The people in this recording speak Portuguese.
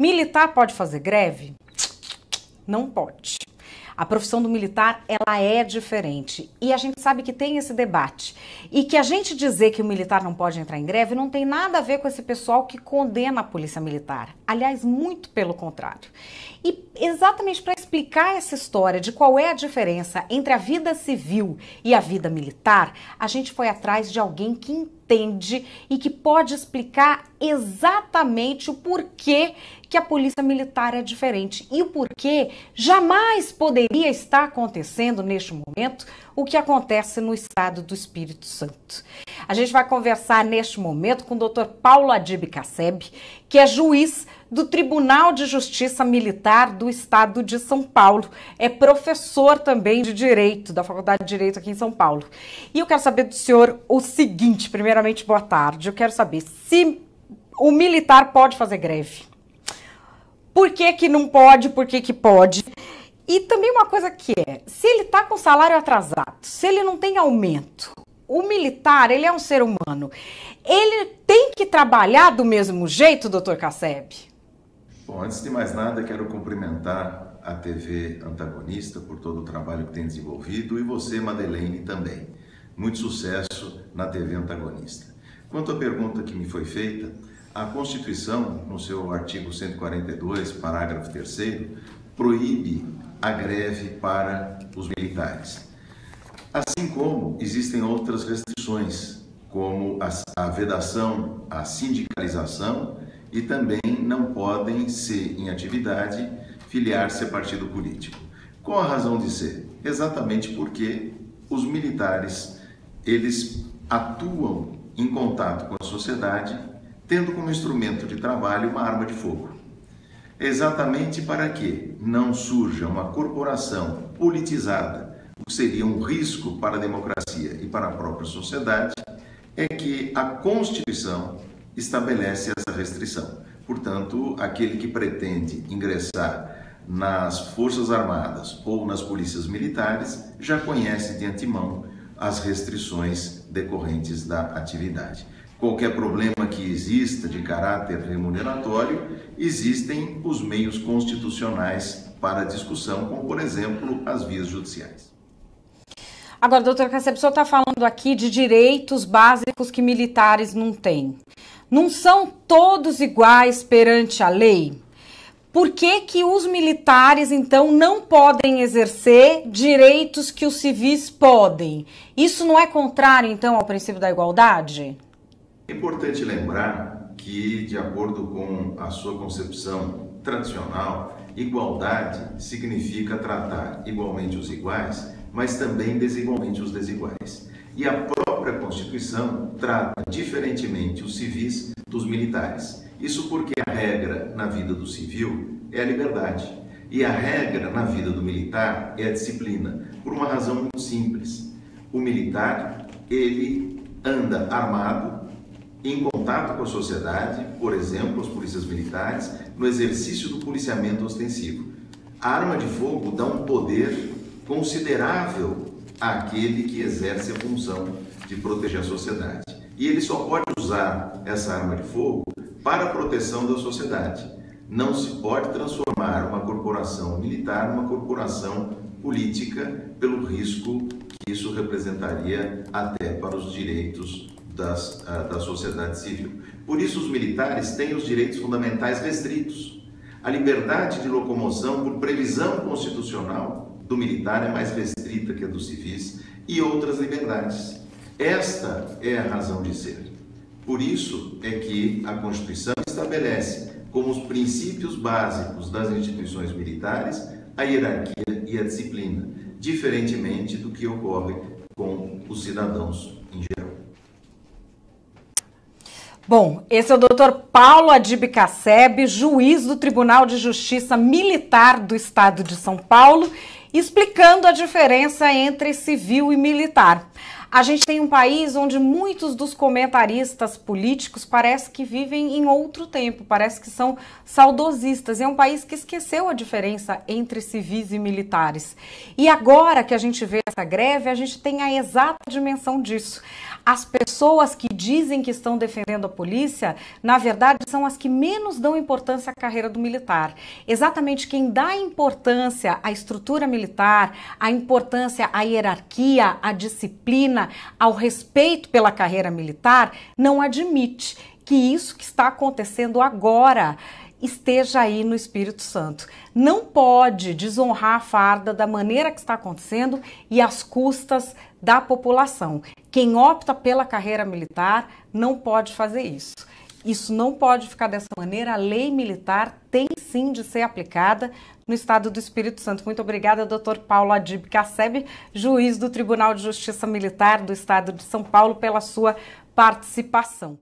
Militar pode fazer greve? Não pode. A profissão do militar, ela é diferente. E a gente sabe que tem esse debate. E que a gente dizer que o militar não pode entrar em greve não tem nada a ver com esse pessoal que condena a polícia militar. Aliás, muito pelo contrário. E exatamente para explicar essa história de qual é a diferença entre a vida civil e a vida militar, a gente foi atrás de alguém que entende e que pode explicar exatamente o porquê que a polícia militar é diferente e o porquê jamais poderia estar acontecendo neste momento o que acontece no estado do Espírito Santo. A gente vai conversar neste momento com o Dr. Paulo Adib Casseb, que é juiz do Tribunal de Justiça Militar do Estado de São Paulo. É professor também de Direito, da Faculdade de Direito aqui em São Paulo. E eu quero saber do senhor o seguinte, primeiramente, boa tarde. Eu quero saber se o militar pode fazer greve. Por que que não pode, por que que pode? E também uma coisa que se ele está com salário atrasado, se ele não tem aumento, o militar, ele é um ser humano, ele tem que trabalhar do mesmo jeito, doutor Casseb? Bom, antes de mais nada, quero cumprimentar a TV Antagonista por todo o trabalho que tem desenvolvido e você, Madeleine, também. Muito sucesso na TV Antagonista. Quanto à pergunta que me foi feita, a Constituição, no seu artigo 142, parágrafo 3º, proíbe a greve para os militares. Assim como existem outras restrições, como a vedação à sindicalização e também não podem ser em atividade filiar-se a partido político. Qual a razão de ser? Exatamente porque os militares, eles atuam em contato com a sociedade, tendo como instrumento de trabalho uma arma de fogo. Exatamente para que não surja uma corporação politizada, o que seria um risco para a democracia e para a própria sociedade, é que a Constituição estabelece essa restrição. Portanto, aquele que pretende ingressar nas Forças Armadas ou nas polícias militares já conhece de antemão as restrições decorrentes da atividade. Qualquer problema que exista de caráter remuneratório, existem os meios constitucionais para discussão, como, por exemplo, as vias judiciais. Agora, doutor Casseb, o senhor está falando aqui de direitos básicos que militares não têm. Não são todos iguais perante a lei? Por que que os militares, então, não podem exercer direitos que os civis podem? Isso não é contrário, então, ao princípio da igualdade? É importante lembrar que, de acordo com a sua concepção tradicional, igualdade significa tratar igualmente os iguais, mas também desigualmente os desiguais. E a própria Constituição trata diferentemente os civis dos militares. Isso porque a regra na vida do civil é a liberdade e a regra na vida do militar é a disciplina, por uma razão muito simples. O militar, ele anda armado, em contato com a sociedade, por exemplo, as polícias militares, no exercício do policiamento ostensivo. A arma de fogo dá um poder considerável àquele que exerce a função de proteger a sociedade. E ele só pode usar essa arma de fogo para a proteção da sociedade. Não se pode transformar uma corporação militar numa corporação política pelo risco que isso representaria até para os direitos da sociedade civil. Por isso, os militares têm os direitos fundamentais restritos. A liberdade de locomoção, por previsão constitucional do militar, é mais restrita que a dos civis e outras liberdades. Esta é a razão de ser. Por isso é que a Constituição estabelece como os princípios básicos das instituições militares a hierarquia e a disciplina, diferentemente do que ocorre com os cidadãos em geral. Bom, esse é o doutor Paulo Adib Casseb, juiz do Tribunal de Justiça Militar do Estado de São Paulo, explicando a diferença entre civil e militar. A gente tem um país onde muitos dos comentaristas políticos parece que vivem em outro tempo, parece que são saudosistas. É um país que esqueceu a diferença entre civis e militares. E agora que a gente vê essa greve, a gente tem a exata dimensão disso. As pessoas que dizem que estão defendendo a polícia, na verdade, são as que menos dão importância à carreira do militar. Exatamente quem dá importância à estrutura militar, à importância à hierarquia, à disciplina, ao respeito pela carreira militar, não admite que isso que está acontecendo agora esteja aí no Espírito Santo. Não pode desonrar a farda da maneira que está acontecendo e às custas da população. Quem opta pela carreira militar não pode fazer isso. Isso não pode ficar dessa maneira. A lei militar tem sim de ser aplicada no estado do Espírito Santo. Muito obrigada, doutor Paulo Adib Casseb, juiz do Tribunal de Justiça Militar do estado de São Paulo, pela sua participação.